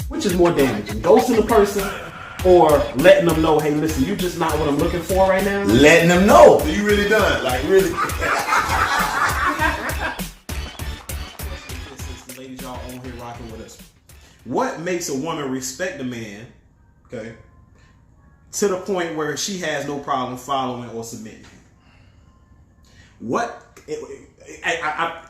Which is more damaging? Ghosting the person or letting them know, hey, listen, you're just not what I'm looking for right now? Letting them know. You really done. Like, really. Ladies, y'all on here rocking with us. What makes a woman respect a man, okay, to the point where she has no problem following or submitting? What? I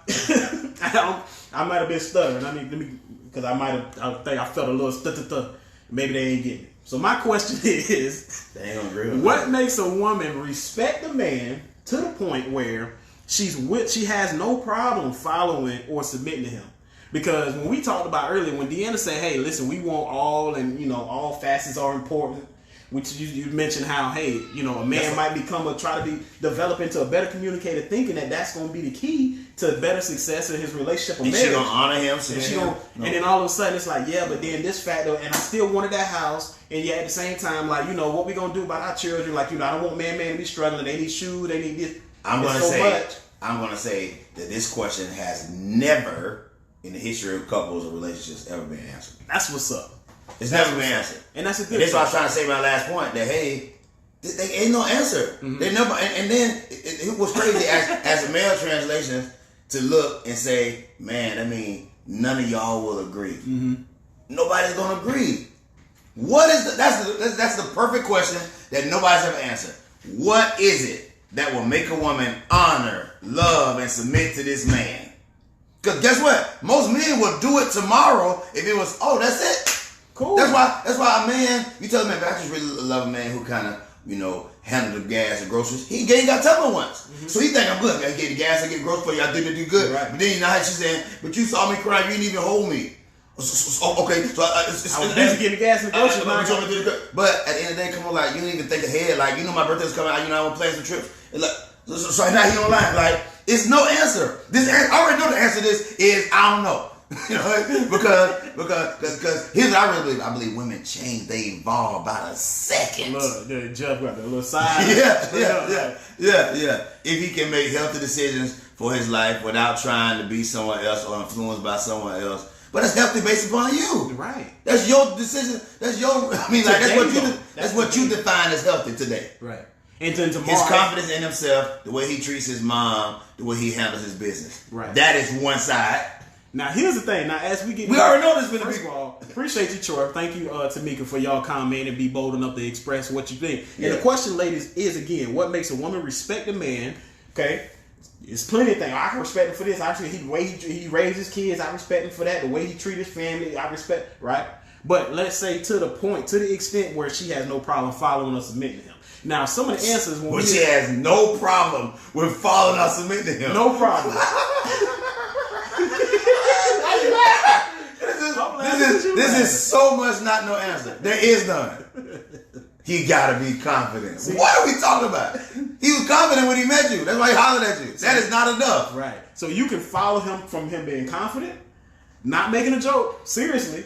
might have been stuttering. I mean, let me, because I felt a little maybe they ain't getting it. So my question is, they ain't gonna agree with what makes a woman respect a man to the point where she has no problem following or submitting to him? Because when we talked about earlier, when Deanna said, hey, listen, we want all, and all facets are important, which you mentioned how, hey, a man might try to develop into a better communicator, thinking that's going to be the key to better success in his relationship or marriage. She gonna honor him, and then all of a sudden it's like, yeah, but then this factor, and I still wanted that house, and yet at the same time, like, what we gonna do about our children? Like, I don't want man to be struggling. They need shoes, they need this. I'm gonna say that this question has never in the history of couples or relationships ever been answered. That's what's up. It's never been answered. And that's a good That's what I was trying to say in my last point, that, hey, there ain't no answer. Mm-hmm. They never, and then it was crazy as a male translation to look and say, man, I mean, none of y'all will agree. Mm-hmm. Nobody's going to agree. What is that's the perfect question that nobody's ever answered. What is it that will make a woman honor, love, and submit to this man? Because guess what? Most men will do it tomorrow if it was, that's it. Cool. That's why a man, you tell a man, I just really love a man who kind of, handle the gas and groceries. He ain't got to tell me once. Mm-hmm. So he think I'm good. I get the gas, I get the groceries for you, I did good. Right. But then you know how she's saying, but you saw me crying, you didn't even hold me. Okay, so I was busy getting the gas and the groceries. But at the end of the day, come on, like, you don't even think ahead. Like, my birthday's coming out, I want to plan some trips. And like, so now he on line. Like, it's no answer. I already know the answer to this is, I don't know. Because here's what I really believe. I believe women change. They evolve by a second. Look, the judge got the little side. Yeah. If he can make healthy decisions for his life without trying to be someone else or influenced by someone else, but it's healthy based upon you. Right. That's your decision. That's what you define as healthy today. Right. And then tomorrow, his confidence in himself, the way he treats his mom, the way he handles his business. Right. That is one side. Now, here's the thing. Now, as we get... We already know this. First of all, appreciate you, Troy. Thank you, Tamika, for y'all commenting and be bold enough to express what you think. Yeah. And the question, ladies, is, again, what makes a woman respect a man? Okay? There's plenty of things. I can respect him for this. I respect the way he raised his kids. I respect him for that. The way he treats his family, I respect, right? But let's say to the extent where she has no problem following or submitting to him. Now, some of the answers... She has no problem with following or submitting to him. No problem. This is so much not no answer. There is none. He gotta be confident. See, what are we talking about? He was confident when he met you. That's why he hollered at you. That is not enough. Right. So you can follow him from him being confident, not making a joke, seriously,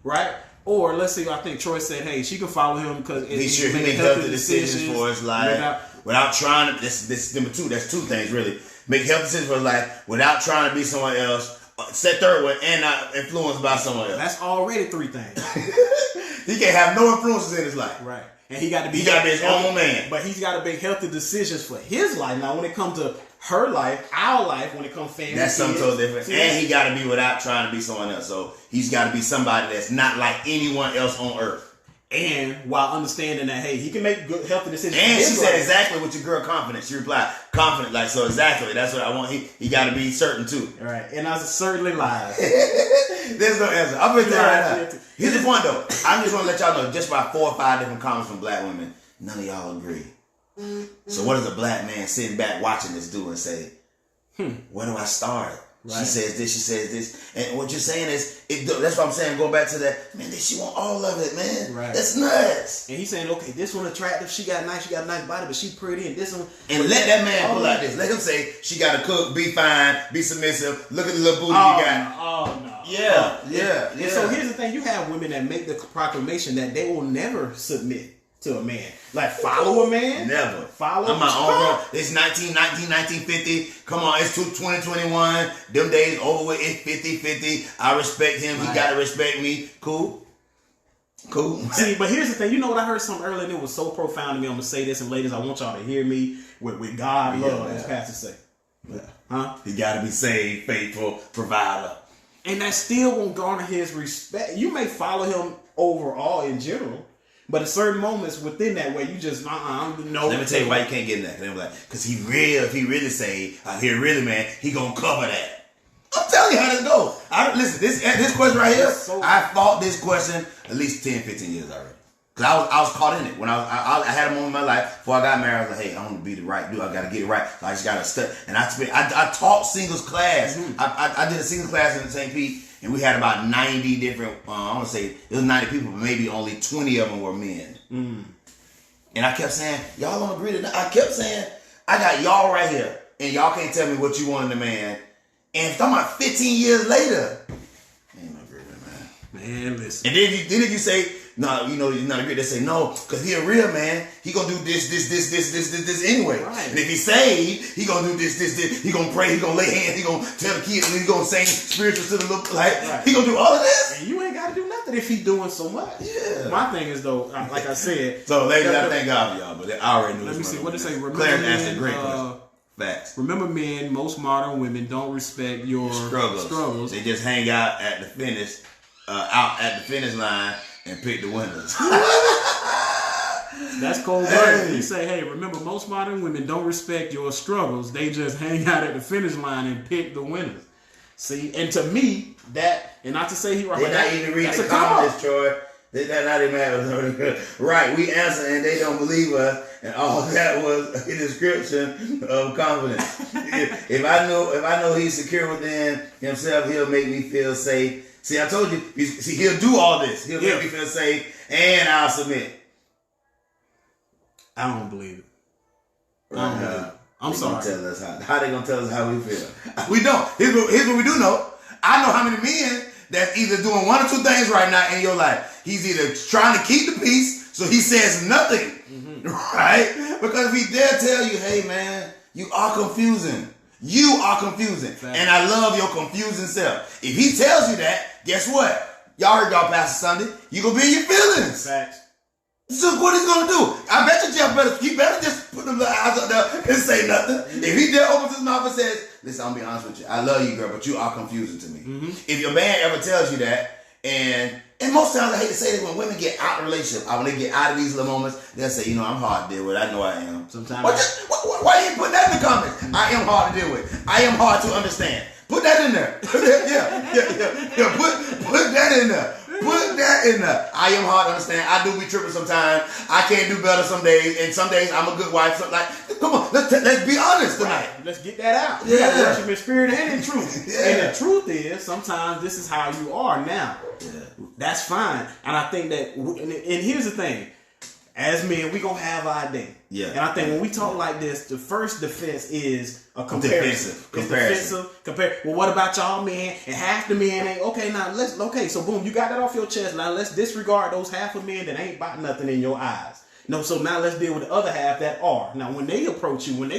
right? Or let's say I think Troy said, hey, she can follow him because he make healthy decisions for his life without trying to. This number two. That's two things really. Make healthy decisions for his life without trying to be someone else. Set third one and not influenced by someone else. That's already three things. He can't have no influences in his life. Right. And he got to be his own man. But he's got to make healthy decisions for his life. Now, when it comes to her life, our life, when it comes to family, that's something totally different. And he got to be without trying to be someone else. So he's got to be somebody that's not like anyone else on earth. And while understanding that, hey, he can make good, healthy decisions. And she said exactly what your girl confident. She replied, confident, like, so exactly. That's what I want. He got to be certain too. All right. And I certainly lies. There's no answer. I'm going to tell you right now. Here's the point though. I just want to let y'all know, just by 4 or 5 different comments from black women, none of y'all agree. So what does a black man sitting back watching this do and say, where do I start? Right. She says this, and what you're saying is, that's what I'm saying, going back to that, man, she want all of it, man. Right. That's nuts. And he's saying, okay, this one attractive, she got a nice body, but she pretty, and this one... And let that man pull out this. Let him say, she got to cook, be fine, be submissive, look at the little booty you got. Oh, no. Yeah. And so here's the thing, you have women that make the proclamation that they will never submit to a man. Like, follow a man? Never. Follow I'm my own bro. It's 1950. Come on, it's 2021. Them days over with. It's 50-50. I respect him. He got to respect me. Cool. See, but here's the thing. You know what? I heard something earlier and it was so profound to me. I'm going to say this, and ladies, I want y'all to hear me with God love, as Pastor say. Yeah. Huh? He got to be saved, faithful, provider. And that still won't garner his respect. You may follow him overall in general, but at certain moments within that way, you just, no. Let me tell you why you can't get in that. Because if he really say, really, man, he going to cover that. I'm telling you how this goes. Listen, this question right here, I fought this question at least 10, 15 years already. Because I was caught in it. When I had a moment in my life before I got married, I was like, hey, I want to be the right dude. I got to get it right. So I just got to study. And I taught singles class. Mm-hmm. I did a singles class in St. Pete, and we had about 90 different, I want to say, it was 90 people, but maybe only 20 of them were men. Mm. And I kept saying, y'all don't agree to that. I kept saying, I got y'all right here, and y'all can't tell me what you want in a man. And talking about 15 years later, ain't no agreement, man. Man, listen. And then if you say, no, you know, you're not agreed, they say, no, because he a real man. He going to do this anyway. Right. And if he saved, he going to do this. He going to pray. He going to lay hands. He going to tell the kids. And he going to sing spiritual to the little, like, right. He going to do all of this. And you ain't got to do nothing if he doing so much. Yeah. My thing is, though, like I said. So, ladies, I thank God for y'all, but I already knew this. Let me see. What did it say? Clarence asked a great question. Facts. Remember, men, most modern women don't respect your struggles. They just hang out at the finish line and pick the winners. That's cold blooded. You say, hey, remember, most modern women don't respect your struggles. They just hang out at the finish line and pick the winners. See, and to me, that, and not to say he right, they're not even reading the comments, Troy. They're not even mad. Right, we answer and they don't believe us, and all that was a description of confidence. If I know he's secure within himself, he'll make me feel safe. See, I told you. See, he'll do all this. He'll make me feel safe, and I'll submit. I don't believe it. I'm sorry. Tell us how they gonna tell us how we feel? We don't. Here's what we do know. I know how many men that's either doing one or two things right now in your life. He's either trying to keep the peace, so he says nothing, right? Because if he dare tell you, hey man, you are confusing. You are confusing. Fact. And I love your confusing self. If he tells you that, guess what? Y'all heard y'all Pastor Sunday. You gonna be in your feelings. Facts. So what he's gonna do? I bet you Jeff better just put them little eyes up there and say nothing. If he dare opens his mouth and says, listen, I'm gonna be honest with you. I love you, girl, but you are confusing to me. Mm-hmm. If your man ever tells you that, and most times I hate to say this, when women get out of a relationship, when they get out of these little moments, they'll say, I'm hard to deal with. I know I am. Sometimes. Why you ain't put that in the comments? I am hard to deal with. I am hard to understand. Put that in there. Yeah. Put that in there. Put that in there. I am hard to understand. I do be tripping sometimes. I can't do better some days. And some days I'm a good wife. So come on, let's be honest tonight. Right. Let's get that out. You got to worship in spirit and in truth. Yeah. And the truth is, sometimes this is how you are now. Yeah. That's fine. And I think that, and here's the thing. As men, we gonna have our day. Yeah. And I think when we talk like this, the first defense is a comparison. Well, what about y'all men? And half the men ain't okay. So boom, you got that off your chest. Now let's disregard those half of men that ain't about nothing in your eyes. No, so now let's deal with the other half that are. Now, when they approach you, when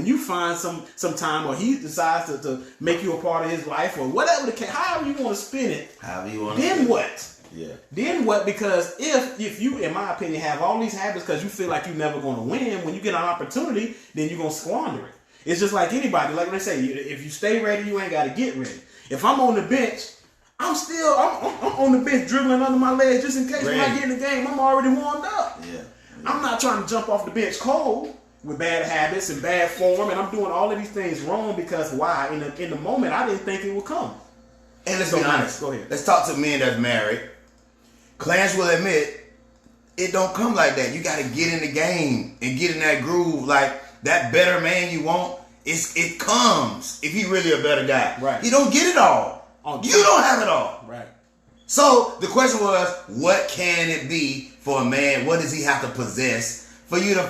you find some time, or he decides to make you a part of his life, or whatever the case, however you want to spin it, then what? Yeah. Then what? Because if you, in my opinion, have all these habits because you feel like you're never going to win, when you get an opportunity, then you're going to squander it. It's just like anybody. Like they say, if you stay ready, you ain't got to get ready. If I'm on the bench, I'm on the bench dribbling under my legs just in case when I get in the game, I'm already warmed up. Yeah. I'm not trying to jump off the bench cold with bad habits and bad form, and I'm doing all of these things wrong because why? In the moment, I didn't think it would come. And let's be honest. Go ahead. Let's talk to men that's married. Clarence will admit it don't come like that. You got to get in the game and get in that groove. Like that better man you want, it comes if he really a better guy. Right. You don't get it all. You don't have it all. Right. So the question was, what can it be for a man? What does he have to possess for you to to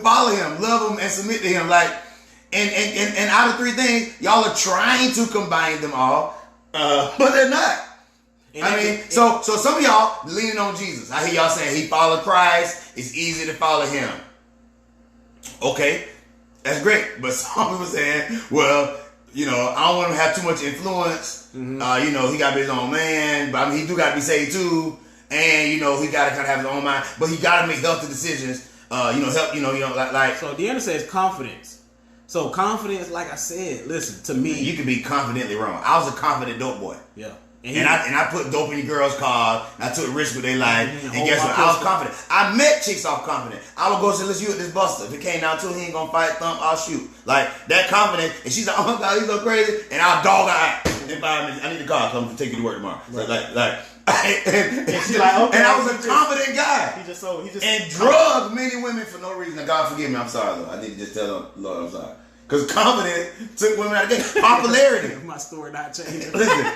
follow him, love him, and submit to him? Like, and out of three things, y'all are trying to combine them all, but they're not. So some of y'all leaning on Jesus. I hear y'all saying he followed Christ. It's easy to follow him. Okay, that's great. But some people saying, well, you know, I don't want him to have too much influence. You know, he got to be his own man, but I mean, he do got to be saved too. And you know, he got to kind of have his own mind, but he got to make healthy decisions. You know, help. You know, like. So Deanna says confidence. So confidence, like I said, listen to me. You can be confidently wrong. I was a confident dope boy. Yeah. And I put dope in your girls' car. I took risks with their life. And guess what? I was confident. I met chicks off confident. I would go say, listen, you at this buster. If it came down to it, he ain't gonna fight, thump, I'll shoot. Like that confidence. And she's like, oh my God, he's so crazy. And I'll dog her out in 5 minutes. I need the car. Come to take you to work tomorrow. Right. And she's like, okay. And I was a confident guy. He just and drugged many women for no reason. Now, God forgive me. I'm sorry, Lord. I need to just tell the Lord I'm sorry. Because confidence took women out of the game. Popularity. My story not changing. Listen,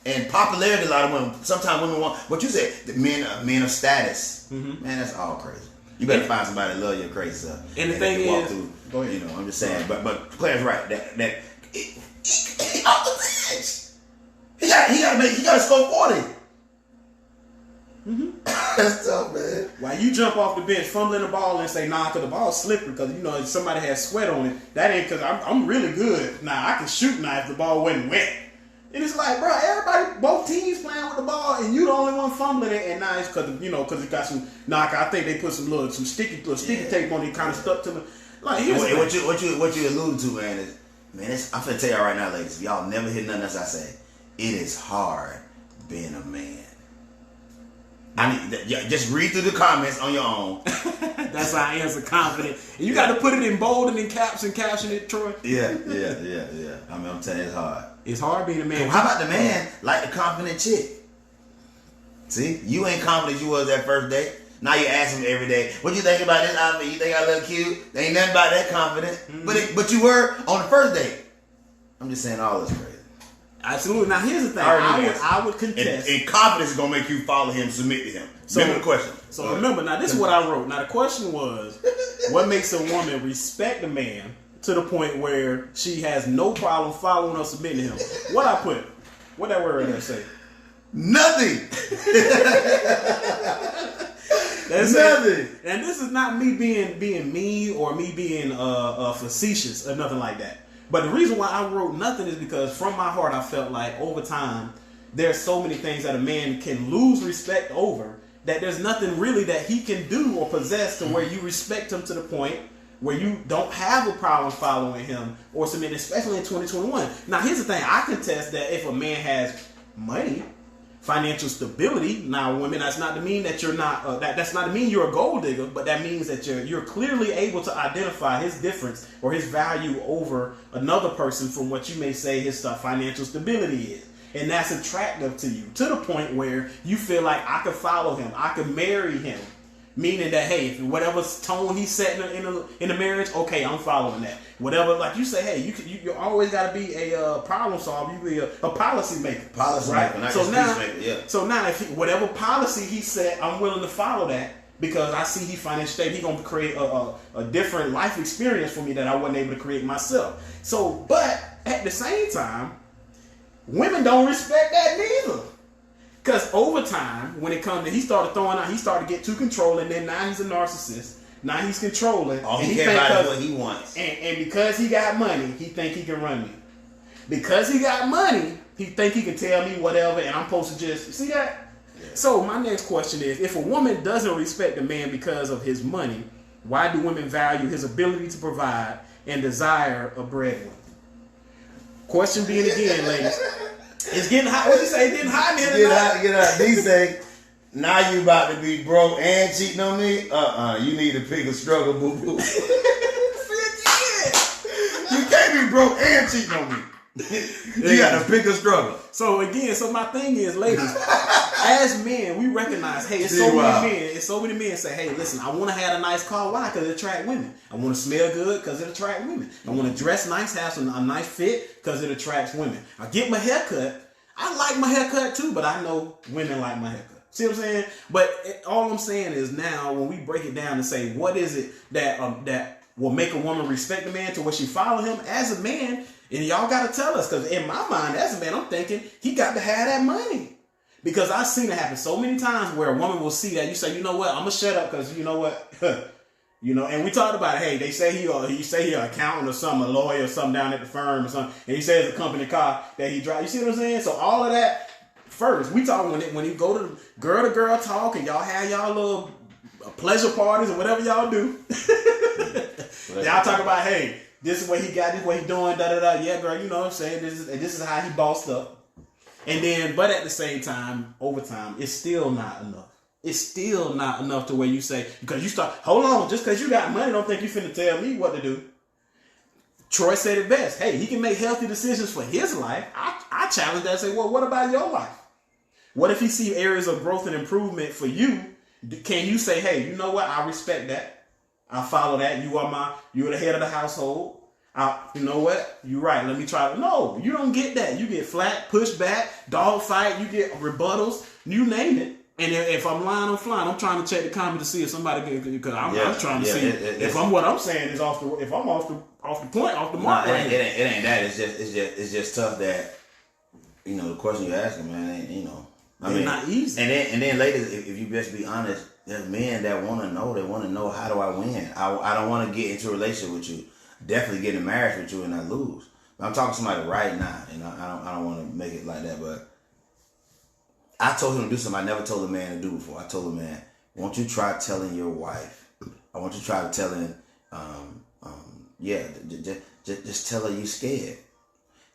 and popularity. A lot of women. Sometimes women want what you said. The men of status. Man, that's all crazy. You better find somebody that love your crazy stuff. And the thing is, go ahead. You know, I'm just saying. But Claire's right. That he off the bench. He got to score 40. That's tough, man. While you jump off the bench, fumbling the ball and say, nah, because the ball's slippery, because, you know, somebody has sweat on it. That ain't because I'm really good. Nah, I can shoot now if the ball wasn't wet. And it's like, bro, everybody, both teams playing with the ball, and you the only one fumbling it, and now it's because, you know, because it got some knock. I think they put some sticky tape on it, kind of stuck to the. Like, here's what you alluded to, man, is, I'm finna tell y'all right now, ladies, if y'all never hear nothing else I say, it is hard being a man. Just read through the comments on your own. That's how I answer confident. And you got to put it in bold and in caps and caption it, Troy. Yeah. I mean, I'm telling you, it's hard. It's hard being a man. How about the man like the confident chick? See, you ain't confident you was that first date. Now you ask him every day, what you think about this outfit? You think I look cute? There ain't nothing about that confident. But you were on the first date. I'm just saying all this crazy. Absolutely. Now here's the thing. I would contest. And confidence is gonna make you follow him, submit to him. So, remember the question. So remember, now this is what I wrote. Now the question was, what makes a woman respect a man to the point where she has no problem following or submitting to him? What I put? What that word there say? Nothing. That's nothing. And this is not me being mean or me being facetious or nothing like that. But the reason why I wrote nothing is because from my heart I felt like over time there's so many things that a man can lose respect over that there's nothing really that he can do or possess to where you respect him to the point where you don't have a problem following him or submitting, especially in 2021. Now here's the thing, I contest that if a man has money, financial stability. Now, women, that's not to mean that you're not. That's not to mean you're a gold digger, but that means that you're clearly able to identify his difference or his value over another person from what you may say his financial stability is, and that's attractive to you to the point where you feel like I could follow him, I could marry him. Meaning that, hey, if whatever tone he's setting in a marriage, okay, I'm following that. Whatever, like you say, hey, you always got to be a problem solver. You be a policy maker. Policy maker, not just peacemaker, yeah. So now, if whatever policy he set, I'm willing to follow that because I see he financially stable. He's going to create a different life experience for me that I wasn't able to create myself. So, but at the same time, women don't respect that neither. Because over time, when it comes to, he started to get too controlling, then now he's a narcissist. Now he's controlling. All he cares about is what he wants. And because he got money, he think he can run me. Because he got money, he think he can tell me whatever, and I'm supposed to just, see that? Yeah. So my next question is, if a woman doesn't respect a man because of his money, why do women value his ability to provide and desire a breadwinner? Question being again, ladies. It's getting hot. What you say? It's getting hot in here tonight. Get out. D say, now you about to be broke and cheating on me? You need to pick a struggle, boo-boo. You can't be broke and cheating on me. You got to pick a struggle. So again, my thing is, ladies, as men, we recognize, hey, it's so many men say, hey, listen, I want to have a nice car. Why? Because it attracts women. I want to smell good because it attracts women. I want to dress nice, have a nice fit because it attracts women. I get my hair cut. I like my haircut too, but I know women like my haircut. See what I'm saying? But all I'm saying is now when we break it down and say what is it that will make a woman respect a man to where she follow him as a man, And y'all got to tell us, because in my mind, as a man, I'm thinking he got to have that money. Because I've seen it happen so many times where a woman will see that, you say, you know what, I'm going to shut up because you know what, and we talked about it, hey, they say he an accountant or something, a lawyer or something down at the firm or something, and he says a company car that he drives. You see what I'm saying? So all of that, first, we talk when you go to girl talk and y'all have y'all little pleasure parties or whatever y'all do. Y'all talk about, hey, this is what he got, this is what he doing, da-da-da. Yeah, girl, you know what I'm saying? This is how he bossed up. And then, but at the same time, over time, it's still not enough. It's still not enough to where you say, because you start, hold on, just because you got money, don't think you finna tell me what to do. Troy said it best. Hey, he can make healthy decisions for his life. I challenge that and say, well, what about your life? What if he see areas of growth and improvement for you? Can you say, hey, you know what? I respect that. I follow that. You're the head of the household. You know what? You're right. Let me try. No, you don't get that. You get flat, pushed back, dog fight. You get rebuttals. You name it. And if I'm lying, I'm flying. I'm trying to check the comment to see if somebody because I'm trying to see if what I'm saying is off the point, off the mark. It ain't that. It's just tough that the question you're asking, man. It's not easy. And then ladies, if you just be honest, there's men that want to know. They want to know, how do I win? I don't want to get into a relationship with you. Definitely get in marriage with you and I lose. But I'm talking to somebody right now, I don't want to make it like that, but I told him to do something I never told a man to do before. I told him, man, I want you to try telling your wife. I want you to try telling, just tell her you scared.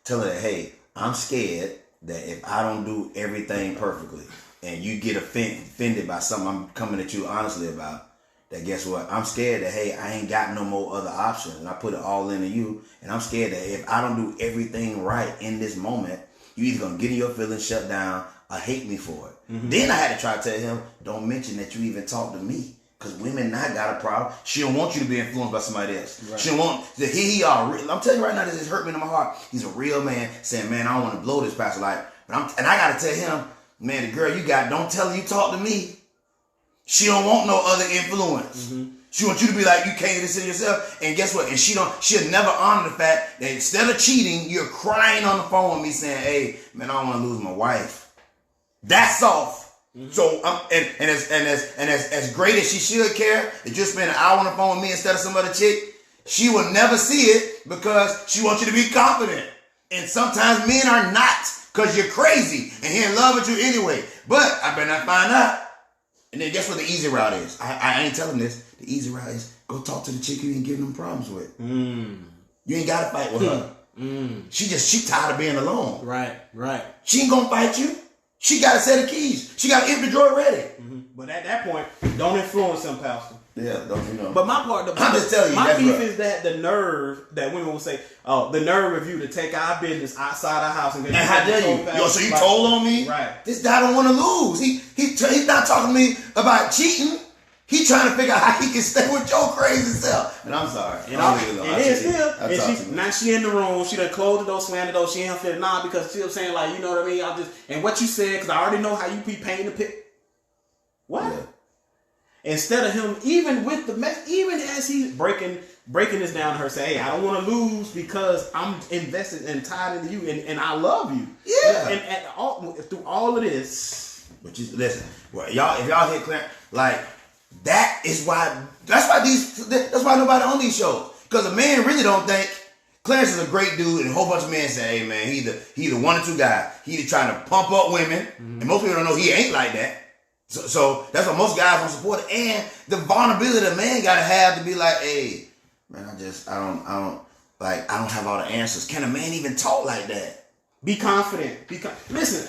Tell her that, hey, I'm scared that if I don't do everything perfectly and you get offended by something I'm coming at you honestly about, that guess what? I'm scared that, hey, I ain't got no more other options. And I put it all into you. And I'm scared that if I don't do everything right in this moment, you either going to get in your feelings, shut down, or hate me for it. Mm-hmm. Then I had to try to tell him, don't mention that you even talk to me. Because women not got a problem. She don't want you to be influenced by somebody else. Right. She don't want that I'm telling you right now, this is hurt me in my heart. He's a real man saying, man, I don't want to blow this pastor life. And I got to tell him, man, the girl you got, don't tell her you talk to me. She don't want no other influence. Mm-hmm. She wants you to be like, you can't decide yourself. And guess what? And she'll never honor the fact that instead of cheating, you're crying on the phone with me saying, hey, man, I don't want to lose my wife. That's soft. Mm-hmm. So as great as she should care, if you spend an hour on the phone with me instead of some other chick, she will never see it because she wants you to be confident. And sometimes men are not because you're crazy and he in love with you anyway. But I better not find out. And then guess what the easy route is? I ain't telling this. The easy route is go talk to the chick you ain't giving them problems with. Mm. You ain't got to fight with her. Mm. She tired of being alone. Right. She ain't going to fight you. She got a set of keys. She got an empty drawer ready. Mm-hmm. But at that point, don't influence them, Pastor. Yeah, don't you know. But my part, I'm just telling you, my beef is that the nerve that women will say, oh, the nerve of you to take our business outside our house and how dare you? Yo, so you told on me? Right. This guy don't want to lose. He's not talking to me about cheating. He trying to figure out how he can stay with your crazy self. And I'm sorry. Now she in the room. She done closed the door, slammed the door. She ain't feeling because she was saying like, you know what I mean? And what you said, because I already know how you be painting the pic. What? Yeah. Instead of him, even as he's breaking this down to her, say, hey, I don't want to lose because I'm invested and tied into you and I love you. Yeah. And through all of this. But you listen, if y'all hit Clarence, like that's why nobody on these shows. Because a man really don't think Clarence is a great dude, and a whole bunch of men say, hey man, he the one or two guy. He either trying to pump up women, and most people don't know he ain't like that. So that's what most guys don't support it. And the vulnerability a man gotta have to be like, hey, man, I don't have all the answers. Can a man even talk like that? Be confident. Listen.